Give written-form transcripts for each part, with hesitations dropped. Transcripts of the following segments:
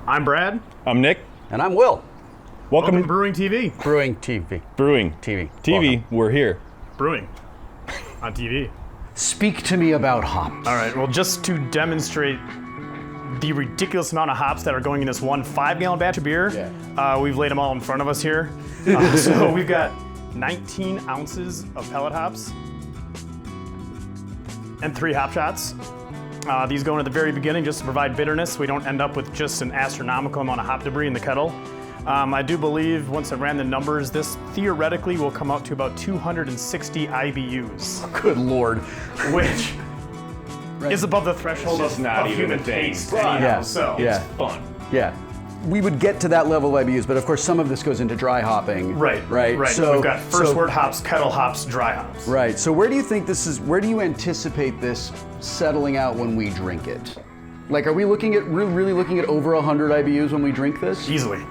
I'm Brad. I'm Nick. And I'm Will. Welcome to Brewing TV. Brewing TV. Brewing TV. TV, we're here. Brewing on TV. Speak to me about hops. All right, well, just to demonstrate the ridiculous amount of hops that are going in this one 5-gallon batch of beer, we've laid them all in front of us here. So we've got 19 ounces of pellet hops and 3 hop shots. These go in at the very beginning just to provide bitterness so we don't end up with just an astronomical amount of hop debris in the kettle. I do believe once I ran the numbers, this theoretically will come out to about 260 IBUs. Good Lord. Which is above the threshold of human taste. Anyhow, so it's fun. Yeah. We would get to that level of IBUs, but of course some of this goes into dry hopping. Right. So we've got first wort hops, kettle hops, dry hops. Right. So where do you think this is, where do you anticipate this settling out when we drink it? Like, are we really looking at over 100 IBUs when we drink this? Easily.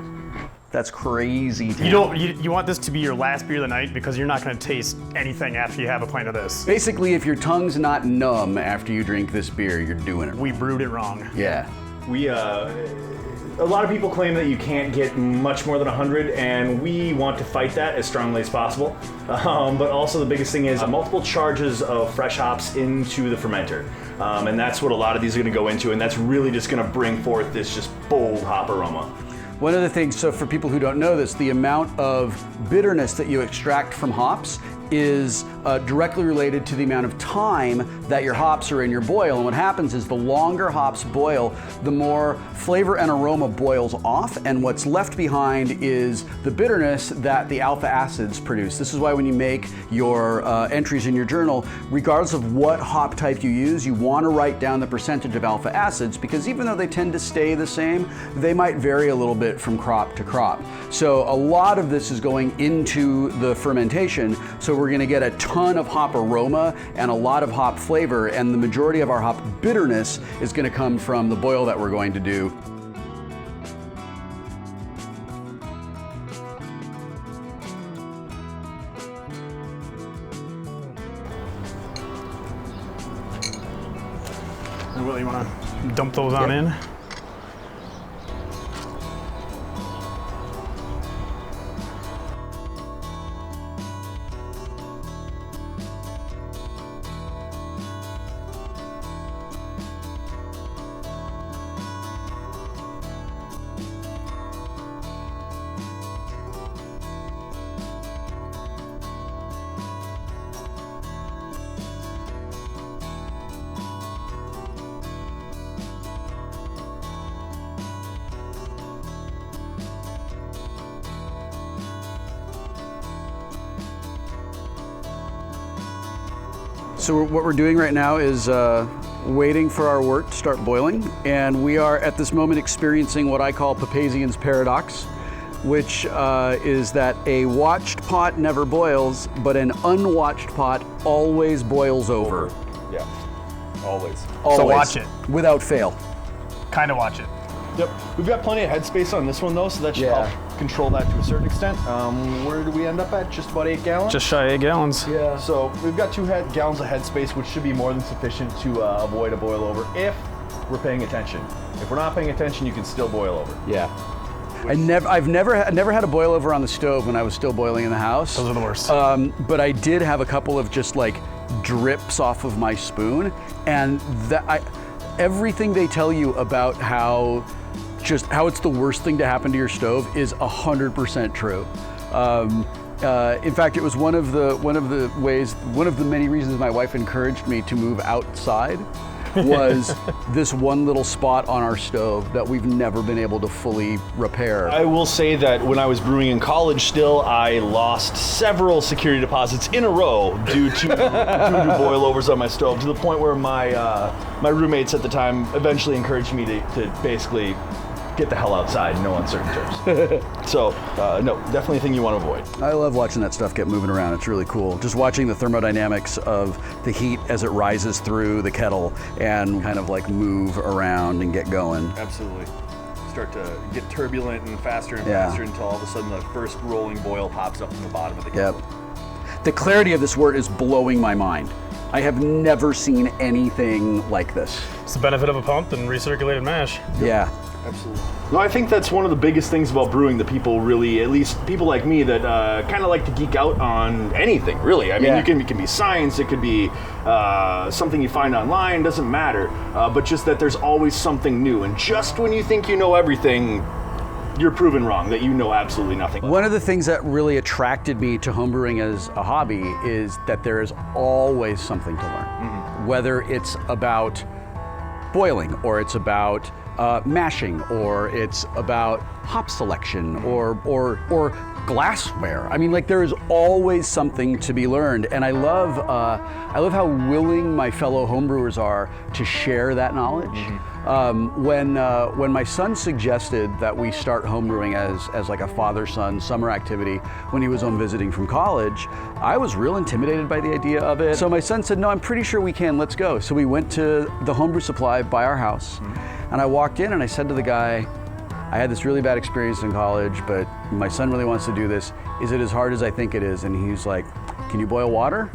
That's crazy. You want this to be your last beer of the night because you're not going to taste anything after you have a pint of this. Basically, if your tongue's not numb after you drink this beer, you're doing it wrong. We brewed it wrong. Yeah. A lot of people claim that you can't get much more than 100, and we want to fight that as strongly as possible. But also the biggest thing is multiple charges of fresh hops into the fermenter. And that's what a lot of these are going to go into, and that's really just going to bring forth this just bold hop aroma. One of the things, so for people who don't know this, the amount of bitterness that you extract from hops is directly related to the amount of time that your hops are in your boil. And what happens is the longer hops boil, the more flavor and aroma boils off, and what's left behind is the bitterness that the alpha acids produce. This is why when you make your entries in your journal, regardless of what hop type you use, you want to write down the percentage of alpha acids, because even though they tend to stay the same, they might vary a little bit from crop to crop. So a lot of this is going into the fermentation, so we're going to get a ton of hop aroma and a lot of hop flavor, and the majority of our hop bitterness is going to come from the boil that we're going to do. Will, you want to dump those on in? So what we're doing right now is waiting for our wort to start boiling, and we are at this moment experiencing what I call Papazian's paradox, which is that a watched pot never boils, but an unwatched pot always boils over. Yeah, always. So watch it. Without fail. Kind of watch it. Yep, we've got plenty of headspace on this one though, so that should help control that to a certain extent. Where do we end up at? Just about 8 gallons? Just shy of 8 gallons. Yeah. So we've got 2 gallons of headspace, which should be more than sufficient to avoid a boil over if we're paying attention. If we're not paying attention, you can still boil over. Yeah. I've never had a boil over on the stove when I was still boiling in the house. Those are the worst. But I did have a couple of just like drips off of my spoon, and everything they tell you about how it's the worst thing to happen to your stove is 100% true. In fact, it was one of the many reasons my wife encouraged me to move outside was this one little spot on our stove that we've never been able to fully repair. I will say that when I was brewing in college still, I lost several security deposits in a row due to boilovers on my stove, to the point where my roommates at the time eventually encouraged me to basically get the hell outside in no uncertain terms. So, no, definitely a thing you want to avoid. I love watching that stuff get moving around. It's really cool. Just watching the thermodynamics of the heat as it rises through the kettle and kind of like move around and get going. Absolutely. Start to get turbulent and faster until all of a sudden the first rolling boil pops up from the bottom of the kettle. Yep. The clarity of this wort is blowing my mind. I have never seen anything like this. It's the benefit of a pump and recirculated mash. Yeah. Absolutely. No, I think that's one of the biggest things about brewing that people really, at least people like me, that kind of like to geek out on anything, really. I mean, it can be science, it could be something you find online, doesn't matter. But just that there's always something new. And just when you think you know everything, you're proven wrong, that you know absolutely nothing. One of the things that really attracted me to homebrewing as a hobby is that there is always something to learn. Whether it's about boiling, or it's about mashing, or it's about hop selection, or glassware. I mean, like, there is always something to be learned, and I love how willing my fellow homebrewers are to share that knowledge. When my son suggested that we start homebrewing as like a father-son summer activity when he was home visiting from college, I was real intimidated by the idea of it. So my son said, "No, I'm pretty sure we can. Let's go." So we went to the homebrew supply by our house, and I walked in and I said to the guy, "I had this really bad experience in college, but my son really wants to do this. Is it as hard as I think it is?" And he's like, "Can you boil water?"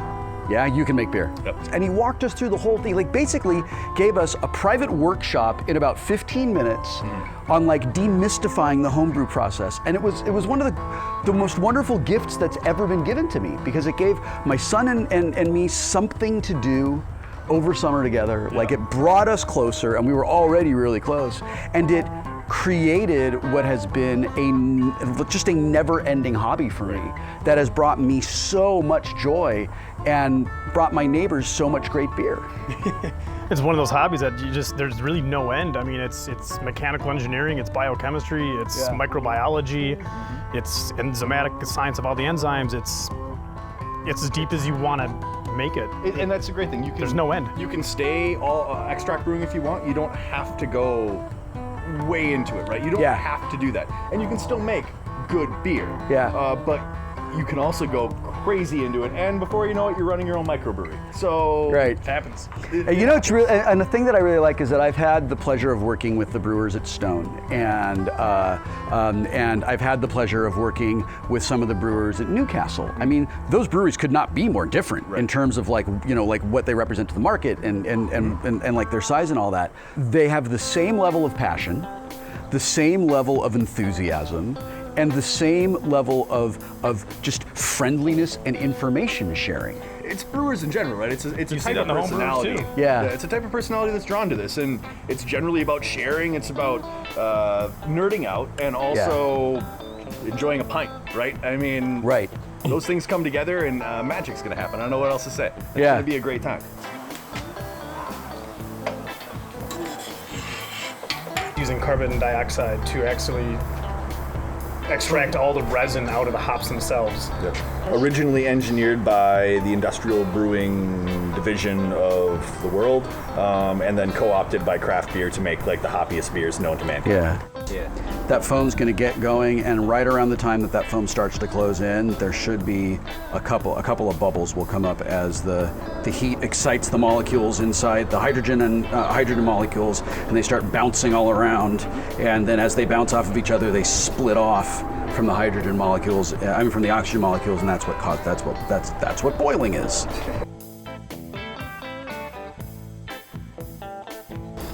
"Yeah, you can make beer." Yep. And he walked us through the whole thing, like basically gave us a private workshop in about 15 minutes on like demystifying the homebrew process. And it was one of the most wonderful gifts that's ever been given to me, because it gave my son and me something to do over summer together. Like, it brought us closer, and we were already really close. And it created what has been just a never-ending hobby for me that has brought me so much joy and brought my neighbors so much great beer. It's one of those hobbies that there's really no end. I mean, it's mechanical engineering, it's biochemistry, it's microbiology, it's enzymatic science of all the enzymes. It's as deep as you want to make it. And that's a great thing. There's no end. You can stay all extract brewing if you want. You don't have to go way into it, right? You don't have to do that. And you can still make good beer. But you can also go crazy into it, and before you know it, you're running your own microbrewery. So it happens. You know, it's really, and the thing that I really like is that I've had the pleasure of working with the brewers at Stone, and I've had the pleasure of working with some of the brewers at Newcastle. I mean, those breweries could not be more different in terms of like what they represent to the market and like their size and all that. They have the same level of passion, the same level of enthusiasm, and the same level of just friendliness and information sharing. It's brewers in general, right? It's a see type that of in the home brewers, personality. too. Yeah. It's a type of personality that's drawn to this, and it's generally about sharing. It's about nerding out and also enjoying a pint, right? I mean, those things come together, and magic's gonna happen. I don't know what else to say. It's gonna be a great time. Using carbon dioxide to actually extract all the resin out of the hops themselves. Originally engineered by the industrial brewing division of the world, and then co-opted by craft beer to make like the hoppiest beers known to mankind. That foam's going to get going, and right around the time that foam starts to close in, there should be a couple of bubbles will come up as the heat excites the molecules inside, the hydrogen molecules, and they start bouncing all around. And then as they bounce off of each other, they split off from the hydrogen molecules. From the oxygen molecules, and that's what boiling is.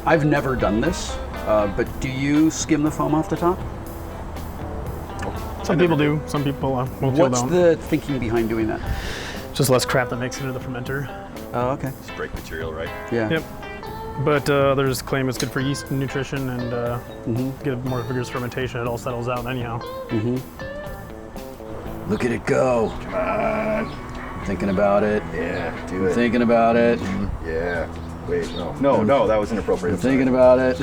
I've never done this. But do you skim the foam off the top? Some people do. Some people won't. What's the thinking behind doing that? Just less crap that makes it into the fermenter. Oh, okay. It's break material, right? Yeah. Yep. But others claim it's good for yeast and nutrition and get a more vigorous fermentation. It all settles out anyhow. Look at it go. Come on. I'm thinking about it. Yeah, do I'm it. thinking about it. Yeah. Wait, no, that was inappropriate. I'm thinking about it.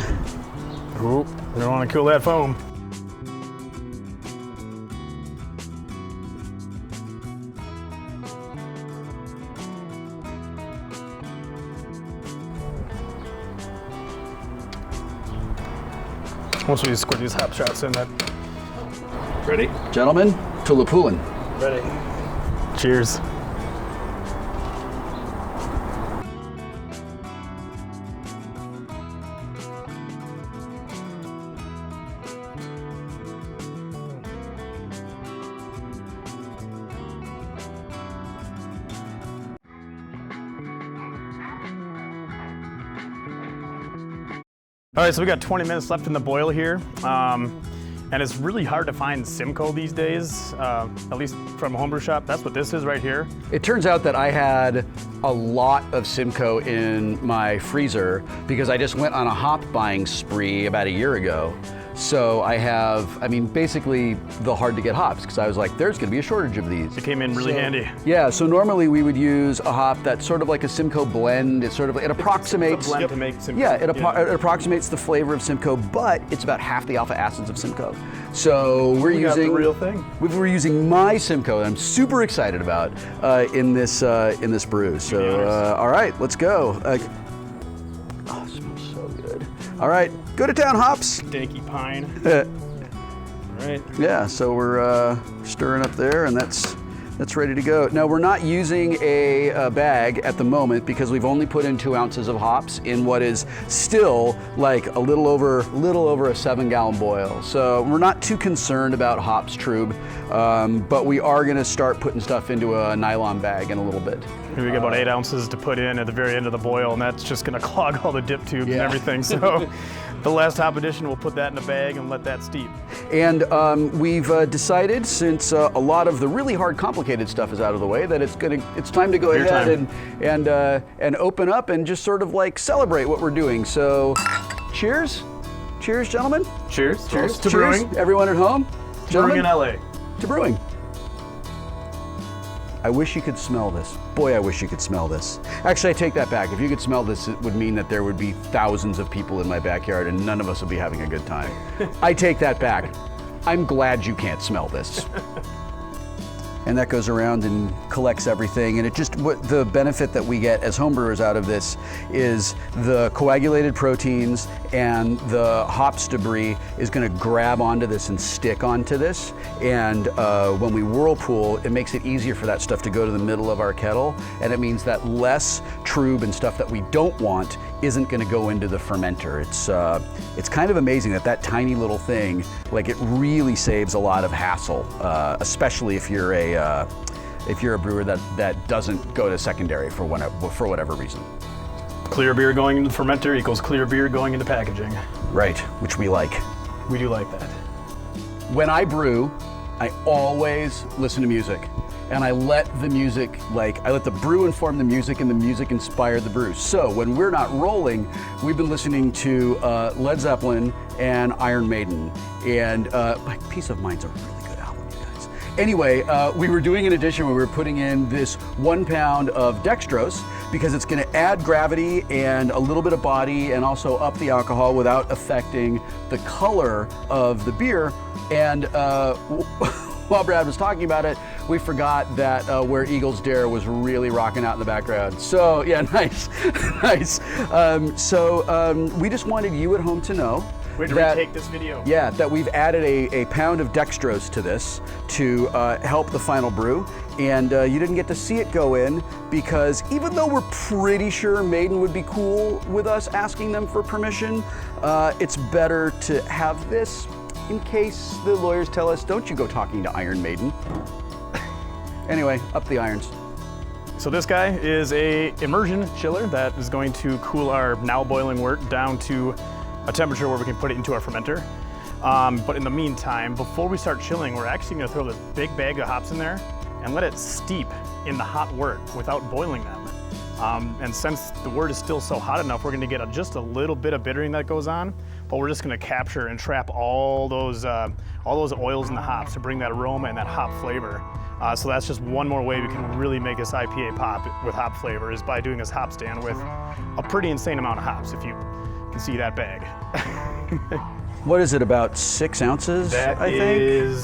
Ooh, you don't want to kill that foam. Once we squirt these hop shots in, that. Ready? Gentlemen, to whirlpooling. Ready. Cheers. All right, so we got 20 minutes left in the boil here. And it's really hard to find Simcoe these days, at least from a homebrew shop. That's what this is right here. It turns out that I had a lot of Simcoe in my freezer because I just went on a hop buying spree about a year ago. So I have, I mean, basically the hard to get hops because I was like, there's gonna be a shortage of these. It came in really handy. Yeah, so normally we would use a hop that's sort of like a Simcoe blend. It's sort of, it approximates. It's a blend to make Simcoe. Yeah, it approximates the flavor of Simcoe, but it's about half the alpha acids of Simcoe. So we're using the real thing. We're using my Simcoe that I'm super excited about in this brew. So all right, let's go. Oh, it smells so good. All right, go to town, hops. Danky pine. Right. Yeah, so we're stirring up there, and that's ready to go. Now we're not using a bag at the moment because we've only put in 2 ounces of hops in what is still like a little over a 7-gallon boil. So we're not too concerned about hops trube, but we are going to start putting stuff into a nylon bag in a little bit. We got about 8 ounces to put in at the very end of the boil, and that's just going to clog all the dip tubes and everything. So the last hop edition, we'll put that in a bag and let that steep. And we've decided, since a lot of the really hard, complicated stuff is out of the way, that it's time to go ahead and open up and just sort of like celebrate what we're doing. So, cheers, gentlemen. Cheers. Cheers to brewing. Everyone at home. Brewing in LA. To brewing. I wish you could smell this. Boy, I wish you could smell this. Actually, I take that back. If you could smell this, it would mean that there would be thousands of people in my backyard and none of us would be having a good time. I take that back. I'm glad you can't smell this. And that goes around and collects everything. And the benefit that we get as homebrewers out of this is the coagulated proteins and the hops debris is gonna grab onto this and stick onto this. And when we whirlpool, it makes it easier for that stuff to go to the middle of our kettle. And it means that less trube and stuff that we don't want isn't gonna go into the fermenter. It's kind of amazing that tiny little thing, like, it really saves a lot of hassle, especially if you're a brewer that doesn't go to secondary for whatever reason. Clear beer going into the fermenter equals clear beer going into packaging. Right, which we like. We do like that. When I brew, I always listen to music. And I let the music, I let the brew inform the music and the music inspire the brew. So when we're not rolling, we've been listening to Led Zeppelin and Iron Maiden. And Peace of Mind's a really good album, you guys. Anyway, we were doing an addition where we were putting in this 1 pound of dextrose because it's gonna add gravity and a little bit of body and also up the alcohol without affecting the color of the beer. And while Brad was talking about it, we forgot that Where Eagles Dare was really rocking out in the background. So yeah, nice, nice. We just wanted you at home to know We had to retake this video. Yeah, that we've added a pound of dextrose to this to help the final brew. And you didn't get to see it go in because even though we're pretty sure Maiden would be cool with us asking them for permission, it's better to have this in case the lawyers tell us, don't you go talking to Iron Maiden. Anyway, up the irons. So this guy is a immersion chiller that is going to cool our now boiling wort down to a temperature where we can put it into our fermenter. But in the meantime, before we start chilling, we're actually gonna throw this big bag of hops in there and let it steep in the hot wort without boiling them. And since the wort is still so hot enough, we're gonna get just a little bit of bittering that goes on, but we're just gonna capture and trap all those oils in the hops to bring that aroma and that hop flavor. So that's just one more way we can really make this IPA pop with hop flavor is by doing this hop stand with a pretty insane amount of hops, if you can see that bag. What is it, about 6 ounces, That I think?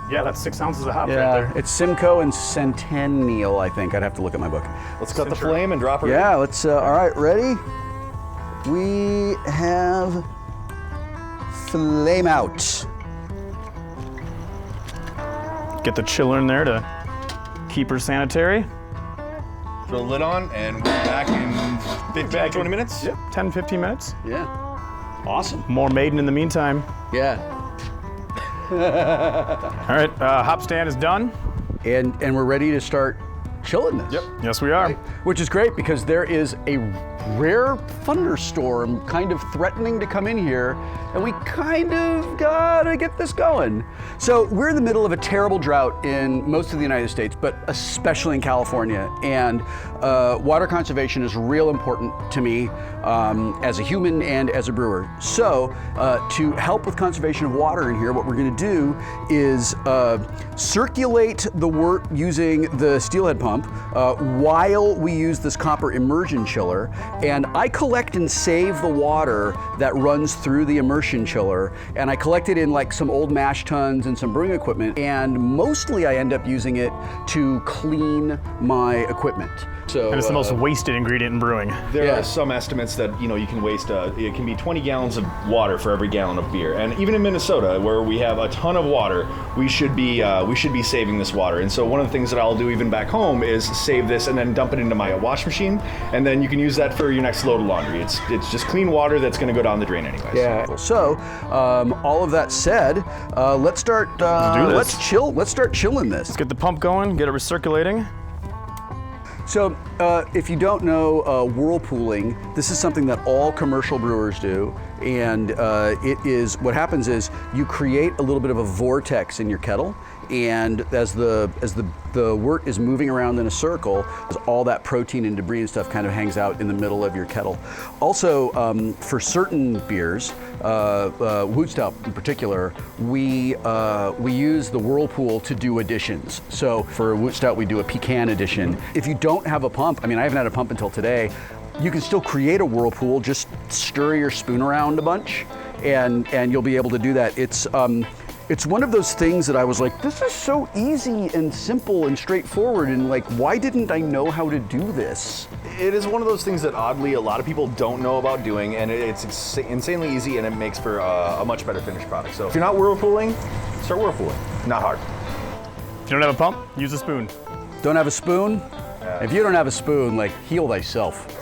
Yeah, that's 6 ounces of hops right Yeah, there. it's Simcoe and Centennial, I think. I'd have to look at my book. Let's cut the flame and drop her Yeah, in. let's, all right, ready? We have flame out. Get the chiller in there to keep her sanitary. Throw the lid on and we're back in 15, 20 minutes? Yep, 10, 15 minutes. Yeah, awesome. More Maiden in the meantime. Yeah. All right, hop stand is done. And we're ready to start chilling this. Yep. Yes, we are. Which is great because there is a rare thunderstorm kind of threatening to come in here, and we kind of gotta get this going. So we're in the middle of a terrible drought in most of the United States, but especially in California, and water conservation is real important to me as a human and as a brewer. So to help with conservation of water in here, what we're gonna do is circulate the wort using the steelhead pump while we use this copper immersion chiller, and I collect and save the water that runs through the immersion chiller, and I collect it in like some old mash tuns and some brewing equipment, and mostly I end up using it to clean my equipment. So, and it's the most wasted ingredient in brewing. There are some estimates that you can waste. It can be 20 gallons of water for every gallon of beer. And even in Minnesota, where we have a ton of water, we should be saving this water. And so one of the things that I'll do even back home is save this and then dump it into my wash machine, and then you can use that for your next load of laundry. It's just clean water that's going to go down the drain anyways. Yeah. So all of that said, let's start. Let's chill. Let's start chilling this. Let's get the pump going, get it recirculating. So if you don't know whirlpooling, this is something that all commercial brewers do, and what happens is you create a little bit of a vortex in your kettle, and as the wort is moving around in a circle, all that protein and debris and stuff kind of hangs out in the middle of your kettle. Also, for certain beers, Wood Stout in particular, we use the Whirlpool to do additions. So for Wood Stout, we do a pecan addition. If you don't have a pump, I mean, I haven't had a pump until today, you can still create a whirlpool, just stir your spoon around a bunch, and you'll be able to do that. It's one of those things that I was like, this is so easy and simple and straightforward, and like, why didn't I know how to do this? It is one of those things that oddly a lot of people don't know about doing, and it's insanely easy, and it makes for a much better finished product. So if you're not whirlpooling, start whirlpooling. Not hard. If you don't have a pump, use a spoon. Don't have a spoon? If you don't have a spoon, like, heal thyself.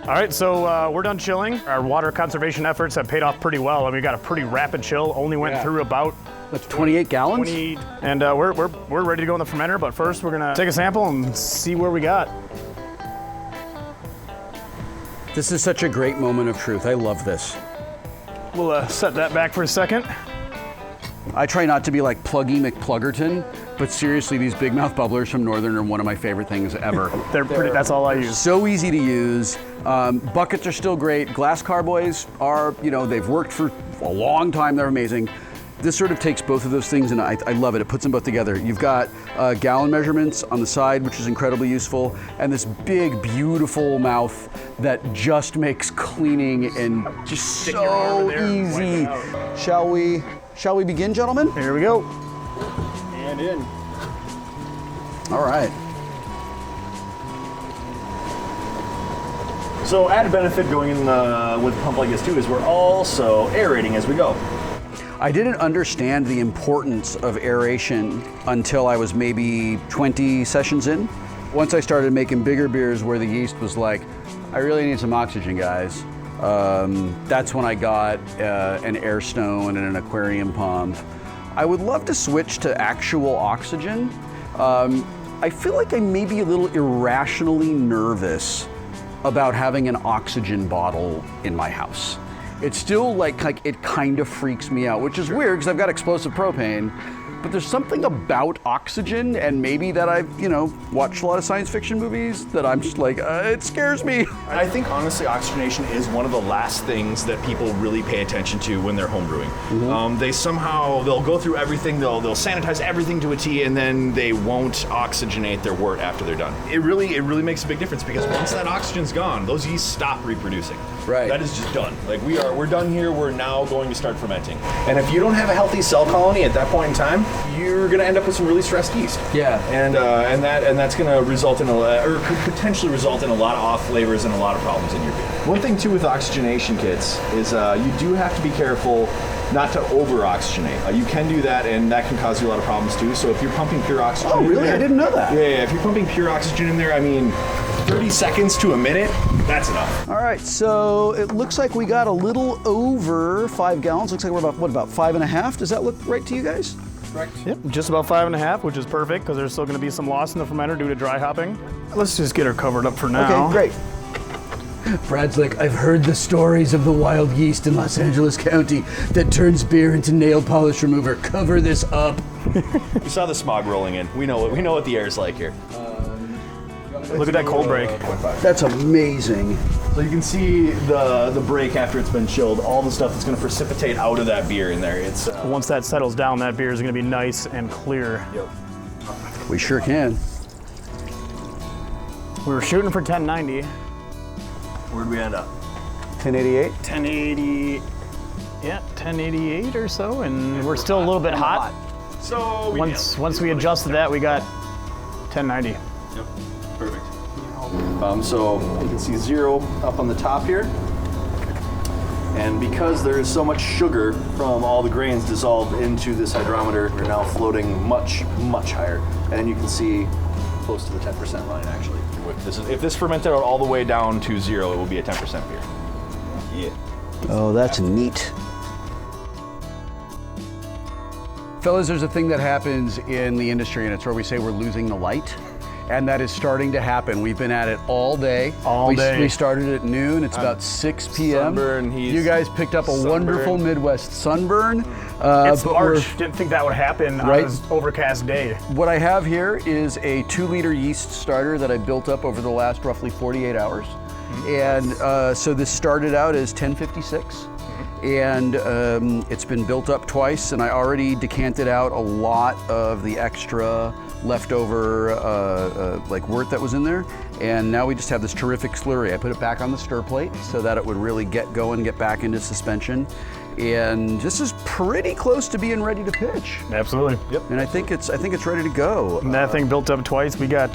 All right, so we're done chilling. Our water conservation efforts have paid off pretty well, and we got a pretty rapid chill. Only went through about That's 28 gallons? 20, and we're ready to go in the fermenter, but first we're gonna take a sample and see where we got. This is such a great moment of truth. I love this. We'll set that back for a second. I try not to be like Pluggy McPluggerton, but seriously, these big mouth bubblers from Northern are one of my favorite things ever. They're pretty, that's all I use. So easy to use. Buckets are still great. Glass carboys are, they've worked for a long time. They're amazing. This sort of takes both of those things, and I love it. It puts them both together. You've got gallon measurements on the side, which is incredibly useful, and this big, beautiful mouth that just makes cleaning and just so easy. Shall we begin, gentlemen? Here we go. And in. All right. So added benefit going in with a pump like this too is we're also aerating as we go. I didn't understand the importance of aeration until I was maybe 20 sessions in. Once I started making bigger beers where the yeast was like, I really need some oxygen, guys. That's when I got an air stone and an aquarium pump. I would love to switch to actual oxygen. I feel like I may be a little irrationally nervous about having an oxygen bottle in my house. It's still like it kind of freaks me out, which is weird because I've got explosive propane, but there's something about oxygen, and maybe that I've, watched a lot of science fiction movies that I'm just like, it scares me. I think honestly, oxygenation is one of the last things that people really pay attention to when they're homebrewing. Mm-hmm. They'll go through everything, they'll sanitize everything to a T, and then they won't oxygenate their wort after they're done. It really makes a big difference because once that oxygen's gone, those yeast stop reproducing. Right. That is just done. Like we're done here. We're now going to start fermenting. And if you don't have a healthy cell colony at that point in time, you're going to end up with some really stressed yeast. Yeah. And that's going to result in could potentially result in a lot of off flavors and a lot of problems in your beer. One thing too with oxygenation kits is you do have to be careful not to over-oxygenate. You can do that, and that can cause you a lot of problems too. So if you're pumping pure oxygen, oh really? I didn't know that. Yeah. If you're pumping pure oxygen in there, 30 seconds to a minute, that's enough. All right, so it looks like we got a little over 5 gallons. Looks like we're about 5.5. Does that look right to you guys? Correct. Yep, just about 5.5, which is perfect because there's still going to be some loss in the fermenter due to dry hopping. Let's just get her covered up for now. Okay, great. Brad's like, I've heard the stories of the wild yeast in Los Angeles County that turns beer into nail polish remover. Cover this up. We saw the smog rolling in. We know what the air's like here. Look at that cold break. That's amazing. So you can see the break after it's been chilled. All the stuff that's going to precipitate out of that beer in there. It's Once that settles down, that beer is going to be nice and clear. Yep. We sure can. We were shooting for 1090. Where'd we end up? 1088. 1080, yeah, 1088 or so, and we're still a little bit hot. So Once we adjusted that, we got 1090. Yep. Perfect. So you can see 0 up on the top here. And because there is so much sugar from all the grains dissolved into this hydrometer, we're now floating much, much higher. And you can see close to the 10% line actually. If this fermented out all the way down to 0, it will be a 10% beer. Yeah. Oh, that's neat. Fellas, there's a thing that happens in the industry, and it's where we say we're losing the light. And that is starting to happen. We've been at it all day. All day. We started at noon. It's about 6 p.m. Sunburn, You guys picked up a wonderful Midwest sunburn. It's but March. Didn't think that would happen Right. on this overcast day. what I have here is a 2-liter yeast starter that I built up over the last roughly 48 hours. And so this started out as 1056. And it's been built up twice, and I already decanted out a lot of the extra leftover like wort that was in there. And now we just have this terrific slurry. I put it back on the stir plate so that it would really get going, get back into suspension. And this is pretty close to being ready to pitch. Absolutely. Yep. And I think it's ready to go. And that thing built up twice. We got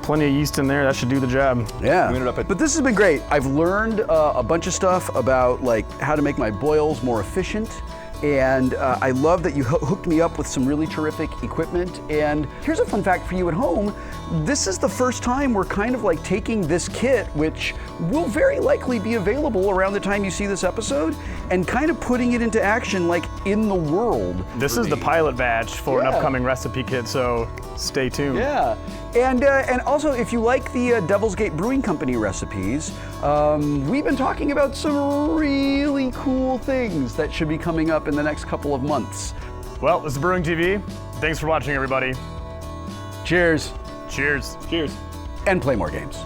plenty of yeast in there. That should do the job. Yeah, We ended up at- but this has been great. I've learned a bunch of stuff about like how to make my boils more efficient. And I love that you hooked me up with some really terrific equipment. And here's a fun fact for you at home. This is the first time we're kind of like taking this kit, which will very likely be available around the time you see this episode, and kind of putting it into action like in the world. This is the pilot batch for an Yeah. upcoming recipe kit, so stay tuned. Yeah, and also if you like the Devil's Gate Brewing Company recipes, we've been talking about some really cool things that should be coming up in the next couple of months. Well, this is Brewing TV. Thanks for watching, everybody. Cheers, Cheers. Cheers. and play more games.